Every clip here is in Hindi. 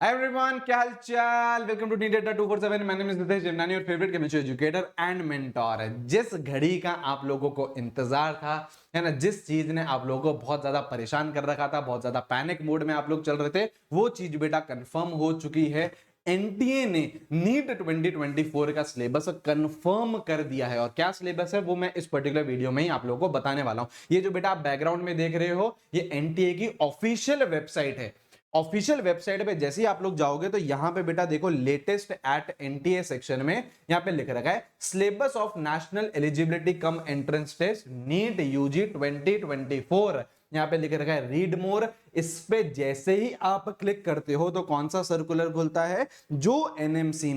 एवरीवन, क्या हाल चाल। Welcome to T data 247। My name is Nitesh Devnani, your favourite chemistry educator and mentor. जिस घड़ी का आप लोगों को इंतजार था, है ना, जिस चीज ने आप लोगों को बहुत ज्यादा परेशान कर रखा था, बहुत ज्यादा पैनिक मोड में आप लोग चल रहे थे, वो चीज बेटा कंफर्म हो चुकी है। एनटीए ने नीट 2024 का सिलेबस कंफर्म कर दिया है। और क्या सिलेबस है वो मैं इस पर्टिकुलर वीडियो में ही आप लोगों को बताने वाला हूं। ये जो बेटा आप बैकग्राउंड में देख रहे हो, ये एनटीए की ऑफिशियल वेबसाइट है। ऑफिशियल वेबसाइट पे जैसे ही आप लोग जाओगे तो यहां पे बेटा देखो, लेटेस्ट एट एनटीए सेक्शन में यहां पे लिख रखा है syllabus of national eligibility cum entrance test NEET UG 2024। यहां पे लिख रखा है रीड मोर। इस पे जैसे ही आप क्लिक करते हो तो कौन सा सर्कुलर खुलता है? जो एनएमसी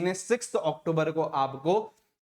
ने 6 अक्टूबर को आपको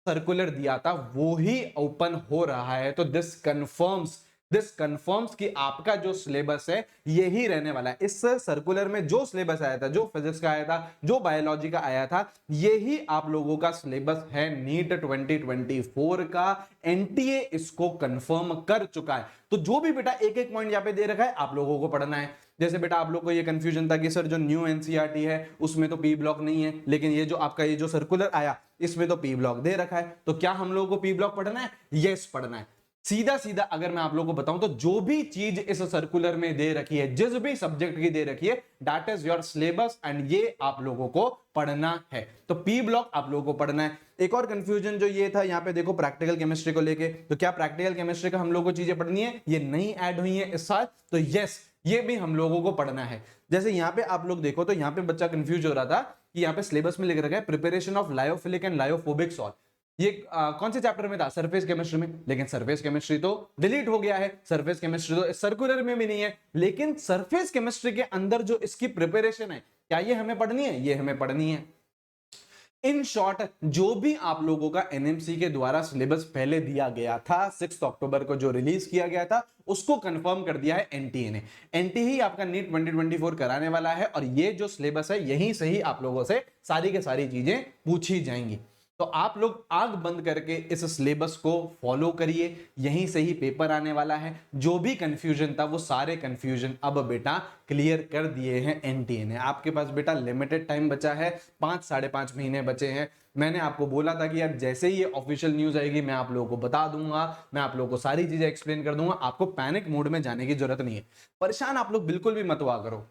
सर्कुलर दिया था, वो ही ओपन हो रहा है। तो दिस कंफर्म्स कि आपका जो सिलेबस है यही रहने वाला है। इस सर्कुलर में जो सिलेबस आया था, जो फिजिक्स का आया था, जो बायोलॉजी का आया था, यही आप लोगों का सिलेबस है नीट 2024 का। एनटीए इसको कंफर्म कर चुका है। तो जो भी बेटा एक एक पॉइंट यहां पे दे रखा है, आप लोगों को पढ़ना है। जैसे बेटा आप लोग को ये कंफ्यूजन था कि सर जो न्यू एनसीईआरटी है उसमें तो पी ब्लॉक नहीं है, लेकिन ये जो आपका ये जो सर्कुलर आया इसमें तो पी ब्लॉक दे रखा है। तो क्या हम लोगों को पी ब्लॉक पढ़ना है? यस, पढ़ना है। सीधा सीधा अगर मैं आप लोगों को बताऊं तो जो भी चीज इस सर्कुलर में दे रखी है, जिस भी सब्जेक्ट की दे रखी है, that is your syllabus and ये आप लोगों को पढ़ना है। तो पी ब्लॉक आप लोगों को पढ़ना है। एक और कंफ्यूजन जो ये था, यहां पे देखो प्रैक्टिकल केमिस्ट्री को लेके, तो क्या प्रैक्टिकल केमिस्ट्री का हम लोगों को चीजें पढ़नी है? ये नई ऐड हुई है इस साल, तो यस, ये भी हम लोगों को पढ़ना है। जैसे यहां पे आप लोग देखो तो यहां पे बच्चा कंफ्यूज हो रहा था कि यहां पे सिलेबस में लिख रखा है preparation of lyophilic and lyophobic salt. ये कौन से चैप्टर में था? सरफेस केमिस्ट्री में। लेकिन सरफेस केमिस्ट्री तो डिलीट हो गया है, सरफेस केमिस्ट्री तो सर्कुलर में भी नहीं है। लेकिन सरफेस केमिस्ट्री के अंदर जो इसकी प्रिपरेशन है, क्या ये हमें पढ़नी है? ये हमें पढ़नी है। इन शॉर्ट, जो भी आप लोगों का एनएमसी के द्वारा सिलेबस पहले दिया गया था, 6 अक्टूबर को जो रिलीज किया गया था, उसको कंफर्म कर दिया है एनटीए ने। एनटीए ही आपका नीट 2024 कराने वाला है और ये जो सिलेबस है यहीं से ही आप लोगों से सारी के सारी चीजें पूछी जाएंगी। तो आप लोग आंख बंद करके इस सिलेबस को फॉलो करिए, यहीं से ही पेपर आने वाला है। जो भी कंफ्यूजन था वो सारे कंफ्यूजन अब बेटा क्लियर कर दिए हैं एनटीए ने। आपके पास बेटा लिमिटेड टाइम बचा है, 5 साढ़े 5 महीने बचे हैं। मैंने आपको बोला था कि यार जैसे ही ये ऑफिशियल न्यूज आएगी मैं आप लोगों को बता दूंगा, मैं आप लोगों को सारी चीजें एक्सप्लेन कर दूंगा। आपको पैनिक मोड में जाने की जरूरत नहीं है। परेशान आप लोग बिल्कुल भी मत हुआ करो।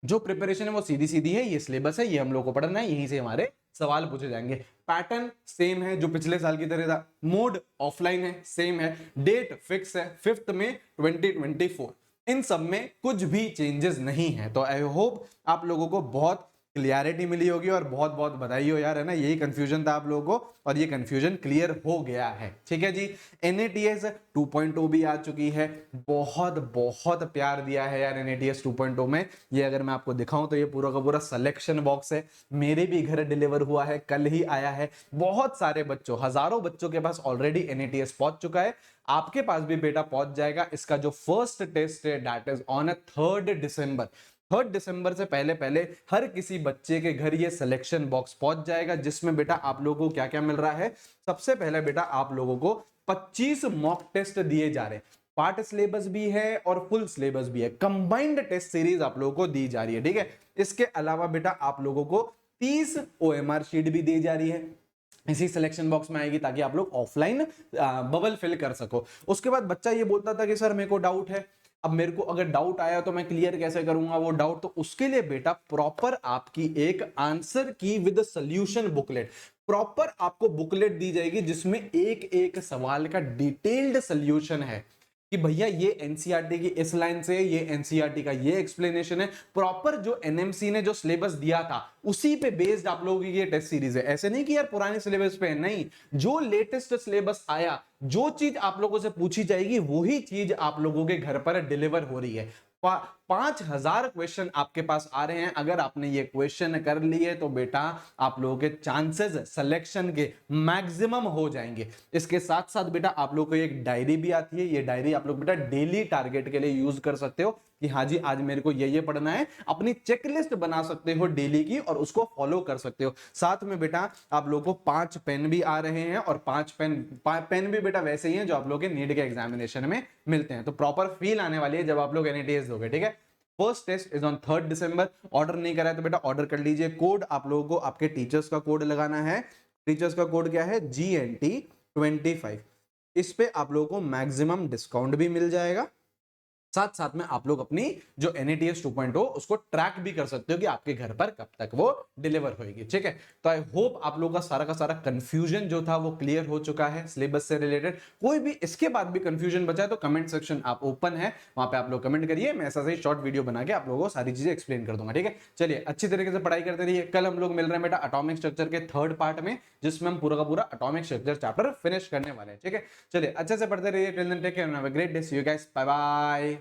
जो प्रिपरेशन है वो सीधी सीधी है, ये सिलेबस है, ये हम लोग को पढ़ना है, यहीं से हमारे सवाल पूछे जाएंगे। पैटर्न सेम है जो पिछले साल की तरह था। मोड ऑफलाइन है, सेम है। डेट फिक्स है 5 मई 2024। इन सब में कुछ भी चेंजेस नहीं है। तो आई होप आप लोगों को बहुत क्लियरिटी मिली होगी और बहुत बहुत बधाई हो यार, है ना। यही कंफ्यूजन था आप लोगों को और ये कंफ्यूजन क्लियर हो गया है। ठीक है जी। एनएटीएस 2.0 भी आ चुकी है। बहुत बहुत प्यार दिया है यार एनएटीएस 2.0 में। ये अगर मैं आपको दिखाऊं तो ये पूरा का पूरा सिलेक्शन बॉक्स है। मेरे भी घर डिलीवर हुआ है, कल ही आया है। बहुत सारे बच्चों, हजारों बच्चों के पास ऑलरेडी एनएटीएस पहुंच चुका है। आपके पास भी बेटा पहुंच जाएगा। इसका जो फर्स्ट टेस्ट है दैट इज ऑन 3 दिसंबर। 3 दिसंबर से पहले पहले हर किसी बच्चे के घर ये सिलेक्शन बॉक्स पहुंच जाएगा, जिसमें बेटा आप लोगों को क्या क्या मिल रहा है। सबसे पहले बेटा आप लोगों को 25 मॉक टेस्ट दिए जा रहे हैं। पार्ट सिलेबस भी है और फुल सिलेबस भी है। कंबाइंड टेस्ट सीरीज आप लोगों को दी जा रही है। ठीक है। इसके अलावा बेटा आप लोगों को 30 ओएमआर शीट भी दी जा रही है, इसी सिलेक्शन बॉक्स में आएगी, ताकि आप लोग ऑफलाइन बबल फिल कर सको। उसके बाद बच्चा ये बोलता था कि सर मेरे को डाउट है। अब मेरे को अगर डाउट आया तो मैं क्लियर कैसे करूंगा वो डाउट? तो उसके लिए बेटा प्रॉपर आपकी एक आंसर की विद सॉल्यूशन बुकलेट, प्रॉपर आपको बुकलेट दी जाएगी जिसमें एक एक सवाल का डिटेल्ड सॉल्यूशन है कि भैया ये एनसीईआरटी की इस लाइन से, ये एनसीईआरटी का ये एक्सप्लेनेशन है। प्रॉपर जो एनएमसी ने जो सिलेबस दिया था उसी पे बेस्ड आप लोगों की ये टेस्ट सीरीज है। ऐसे नहीं कि यार पुराने सिलेबस पे है, नहीं। जो लेटेस्ट सिलेबस आया, जो चीज आप लोगों से पूछी जाएगी वही चीज आप लोगों के घर पर डिलीवर हो रही है। 5000 क्वेश्चन आपके पास आ रहे हैं। अगर आपने ये क्वेश्चन कर लिए तो बेटा आप लोगों के चांसेस सिलेक्शन के मैक्सिमम हो जाएंगे। इसके साथ साथ बेटा आप लोगों को एक डायरी भी आती है। ये डायरी आप लोग बेटा डेली टारगेट के लिए यूज कर सकते हो कि हाँ जी आज मेरे को ये पढ़ना है। अपनी चेकलिस्ट बना सकते हो डेली की और उसको फॉलो कर सकते हो। साथ में बेटा आप लोगों को 5 पेन भी आ रहे हैं और 5 पेन भी बेटा वैसे ही हैं जो आप लोगों के नीट के एग्जामिनेशन में मिलते हैं। तो प्रॉपर फील आने वाली है जब आप लोग एनईटीएस दोगे। ठीक है। First test is on 3 December. Order नहीं करा है तो बेटा ऑर्डर कर लीजिए। कोड आप लोगों को आपके टीचर्स का कोड लगाना है। टीचर्स का कोड क्या है? GNT25। इस पे आप लोगों को मैक्सिमम डिस्काउंट भी मिल जाएगा। साथ साथ में आप लोग अपनी जो NATS 2.0 उसको ट्रैक भी कर सकते हो कि आपके घर पर कब तक वो डिलीवर होएगी। ठीक है, तो आई होप आप लोगों का सारा कंफ्यूजन जो था वो क्लियर हो चुका है सिलेबस से रिलेटेड। कोई भी इसके बाद भी कंफ्यूजन बचा है तो कमेंट सेक्शन आप ओपन है, वहां पे आप लोग कमेंट करिए, मैं ऐसा ही शॉर्ट वीडियो बना के आप लोगों को सारी चीजें एक्सप्लेन कर दूंगा। ठीक है, चलिए अच्छी तरीके से पढ़ाई करते रहिए। कल हम लोग मिल रहे हैं बेटा एटॉमिक स्ट्रक्चर के थर्ड पार्ट में, जिसमें हम पूरा का पूरा एटॉमिक स्ट्रक्चर चैप्टर फिनिश करने वाले हैं। ठीक है, चलिए अच्छे से पढ़ते रहिए। Till then take care, have a great day, see you guys, bye bye.